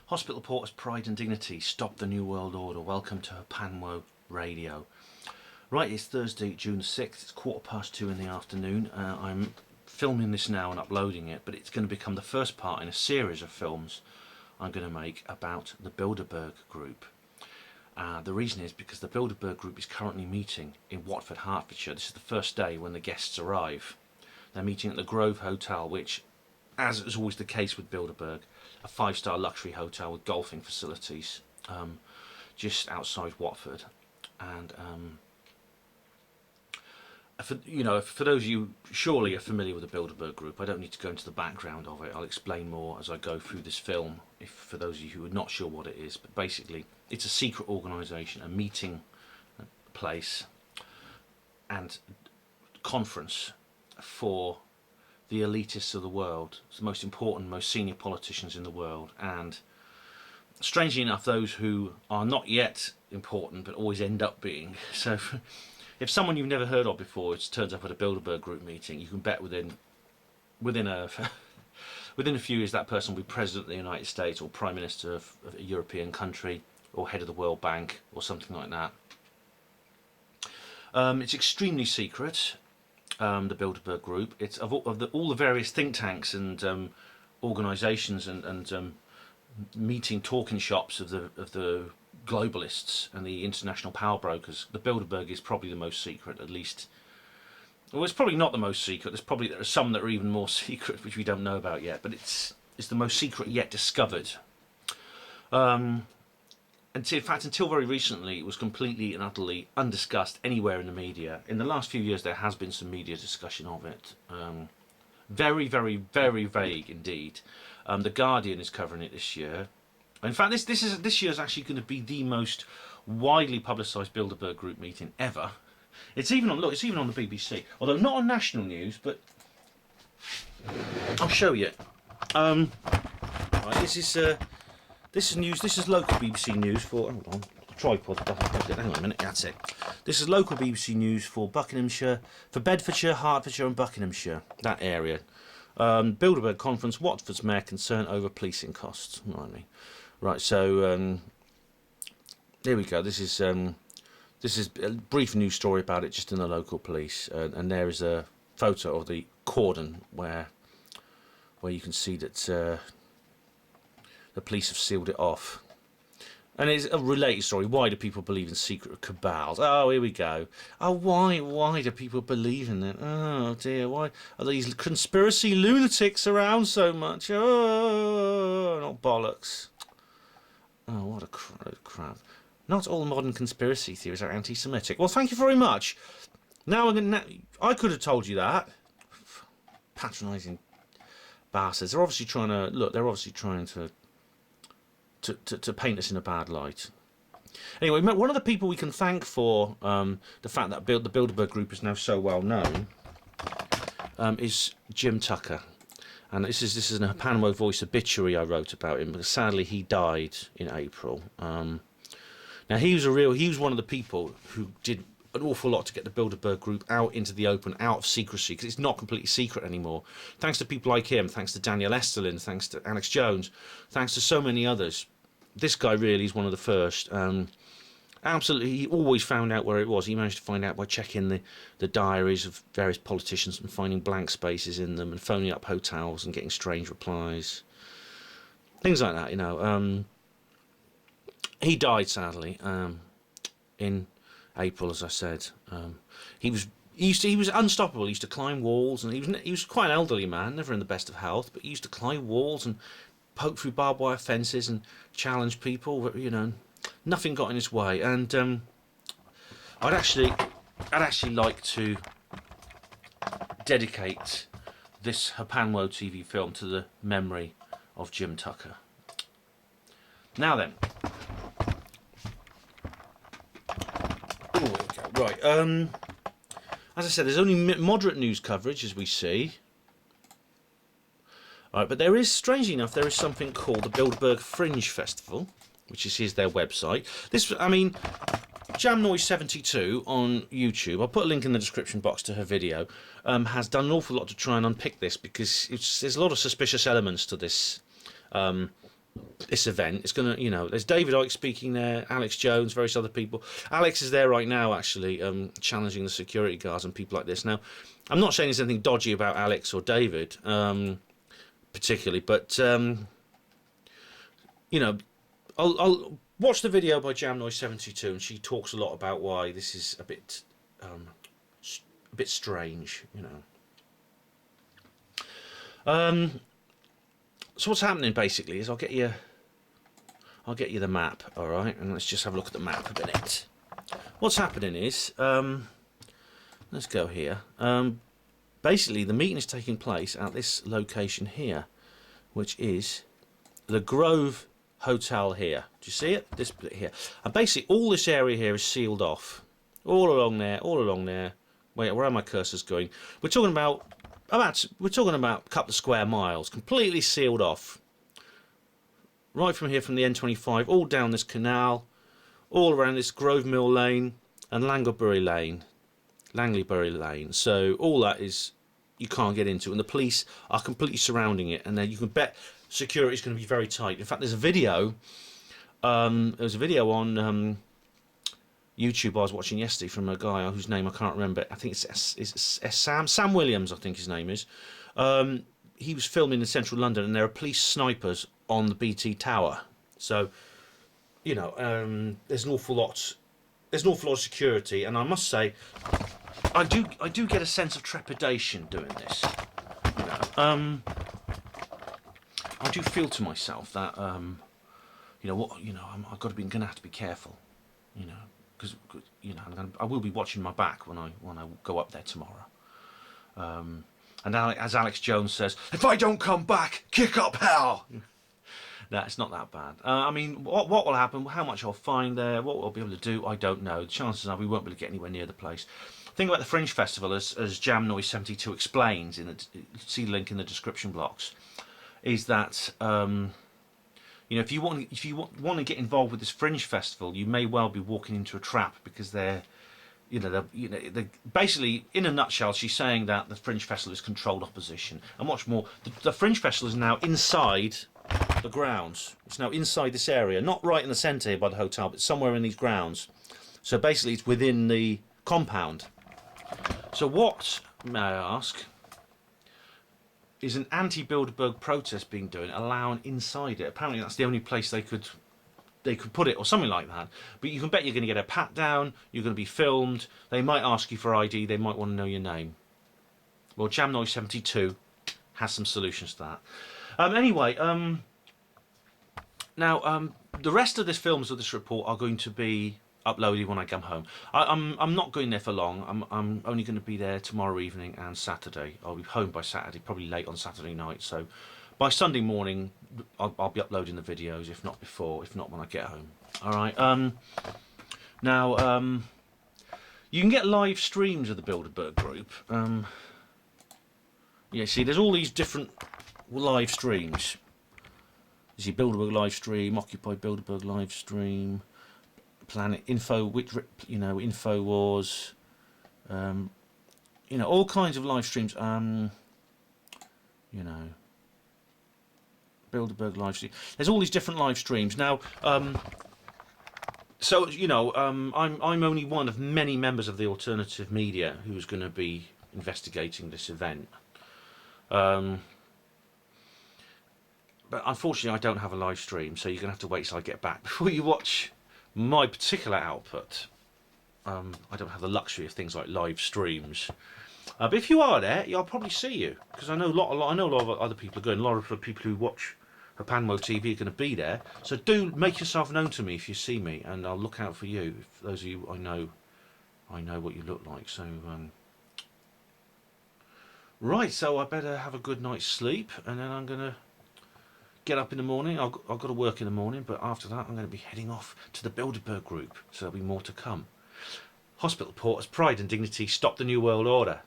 Hospital Porters, Pride and Dignity, Stop the New World Order. Welcome to HPANWO Radio. Right, it's Thursday, June 6th. It's 2:15 in the afternoon. I'm filming this now and uploading it, but it's going to become the first part in a series of films I'm going to make about the Bilderberg Group. The reason is because the Bilderberg Group is currently meeting in Watford, Hertfordshire. This is the first day when the guests arrive. They're meeting at the Grove Hotel, which, as is always the case with Bilderberg, a 5-star luxury hotel with golfing facilities just outside Watford. And for those of you surely are familiar with the Bilderberg Group, I don't need to go into the background of it. I'll explain more as I go through this film, for those of you who are not sure what it is. But basically, it's a secret organisation, a meeting place and conference for the elitists of the world, the most important, most senior politicians in the world, and strangely enough, those who are not yet important but always end up being. So if someone you've never heard of before turns up at a Bilderberg Group meeting, you can bet within a few years that person will be President of the United States or Prime Minister of a European country or head of the World Bank or something like that. It's extremely secret. The Bilderberg Group. It's of all the various think tanks and organisations and meeting talking shops of the globalists and the international power brokers. The Bilderberg is probably the most secret, at least. Well, it's probably not the most secret. There are some that are even more secret, which we don't know about yet. But it's the most secret yet discovered. And in fact, until very recently, it was completely and utterly undiscussed anywhere in the media. In the last few years, there has been some media discussion of it. Very, very, very vague indeed. The Guardian is covering it this year. In fact, this year is actually going to be the most widely publicised Bilderberg Group meeting ever. It's even on the BBC, although not on national news. But I'll show you. Right, this is news. This is local BBC news for. Hold on, tripod. Hang on a minute. That's it. This is local BBC news for Buckinghamshire, for Bedfordshire, Hertfordshire, and Buckinghamshire. That area. Bilderberg conference. Watford's mayor concerned over policing costs. Right. So here we go. This is a brief news story about it, just in the local police, and there is a photo of the cordon where you can see that. The police have sealed it off. And it's a related story. Why do people believe in secret cabals? Oh, here we go. Oh, why do people believe in it? Oh, dear. Why are these conspiracy lunatics around so much? Oh, not bollocks. Oh, what a crap. Not all modern conspiracy theories are anti-Semitic. Well, thank you very much. Now I could have told you that. Patronising bastards. They're obviously trying to paint us in a bad light. Anyway, one of the people we can thank for the fact that the Bilderberg Group is now so well known is Jim Tucker, and this is an HPANWO Voice obituary I wrote about him, but sadly he died in April. Now he was one of the people who did an awful lot to get the Bilderberg Group out into the open, out of secrecy, because it's not completely secret anymore. Thanks to people like him, thanks to Daniel Esterlin, thanks to Alex Jones, thanks to so many others. This guy really is one of the first. Absolutely, he always found out where it was. He managed to find out by checking the diaries of various politicians and finding blank spaces in them and phoning up hotels and getting strange replies. Things like that, He died, sadly, in April, as I said. He was unstoppable. He used to climb walls, and he was quite an elderly man, never in the best of health, but he used to climb walls and poke through barbed wire fences and challenge people. Nothing got in his way. And I'd actually like to dedicate this HPANWO TV film to the memory of Jim Tucker. Now then. Right, as I said, there's only moderate news coverage, as we see. Right, but there is, strangely enough, there is something called the Bilderberg Fringe Festival, which is their website. Jam Noise 72 on YouTube, I'll put a link in the description box to her video, has done an awful lot to try and unpick this, because there's a lot of suspicious elements to this this event. It's going to, you know, there's David Icke speaking there, Alex Jones, various other people. Alex is there right now, actually, challenging the security guards and people like this. Now, I'm not saying there's anything dodgy about Alex or David, particularly, but, you know, I'll watch the video by JamNoise72, and she talks a lot about why this is a bit strange, you know. So what's happening basically is I'll get you the map, all right, and let's just have a look at the map a minute. What's happening is, let's go here. Basically, the meeting is taking place at this location here, which is the Grove Hotel here. Do you see it? This bit here. And basically, all this area here is sealed off, all along there, all along there. Wait, where are my cursors going? We're talking about a couple of square miles, completely sealed off. Right from here, from the N25, all down this canal, all around this Grove Mill Lane and Langleybury Lane. So all that is, you can't get into, and the police are completely surrounding it. And then you can bet security is going to be very tight. In fact, there's a video. There was a video on YouTube I was watching yesterday from a guy whose name I can't remember. I think it's Sam Williams, I think his name is. He was filming in central London, and there are police snipers on the BT Tower. So, you know, there's an awful lot of security, and I must say, I do get a sense of trepidation doing this. You know, I do feel to myself that you know what, you know, going to have to be careful, you know. Because, you know, I will be watching my back when I go up there tomorrow. And as Alex Jones says, if I don't come back, kick up hell. No, it's not that bad. I mean, what will happen, how much I'll find there, what we'll be able to do, I don't know. The chances are we won't be able to get anywhere near the place. The thing about the Fringe Festival, as JamNoise72 explains, see the link in the description box, is that you know, if you want to get involved with this Fringe Festival, you may well be walking into a trap, because they're basically, in a nutshell, she's saying that the Fringe Festival is controlled opposition, and much more. The Fringe Festival is now inside the grounds. It's now inside this area, not right in the centre here by the hotel, but somewhere in these grounds. So basically, it's within the compound. So what, may I ask, is an anti-Bilderberg protest being done, allowing inside it? Apparently that's the only place they could put it, or something like that. But you can bet you're going to get a pat down, you're going to be filmed, they might ask you for ID, they might want to know your name. Well, JamNoise72 has some solutions to that. Anyway, now the rest of this films of this report are going to be uploaded when I come home. I'm not going there for long. I'm only going to be there tomorrow evening and Saturday. I'll be home by Saturday, probably late on Saturday night. So by Sunday morning, I'll be uploading the videos, if not before, if not when I get home. All right. Now, you can get live streams of the Bilderberg Group. Yeah, see, there's all these different live streams. You see Bilderberg live stream, Occupy Bilderberg live stream, Planet Info, you know, Info Wars, you know, all kinds of live streams. You know, Bilderberg live stream. There's all these different live streams now. So you know, I'm only one of many members of the alternative media who's going to be investigating this event. But unfortunately, I don't have a live stream, so you're going to have to wait till I get back before you watch my particular output. I don't have the luxury of things like live streams. But if you are there, I'll probably see you, because I know a lot of other people are going. A lot of the people who watch HPANWO TV are going to be there. So do make yourself known to me if you see me, and I'll look out for you. If those of you I know what you look like. So right, so I better have a good night's sleep, and then I'm gonna get up in the morning. I've got to work in the morning, but after that I'm going to be heading off to the Bilderberg Group, so there'll be more to come. Hospital Porters, Pride and Dignity, Stop the New World Order.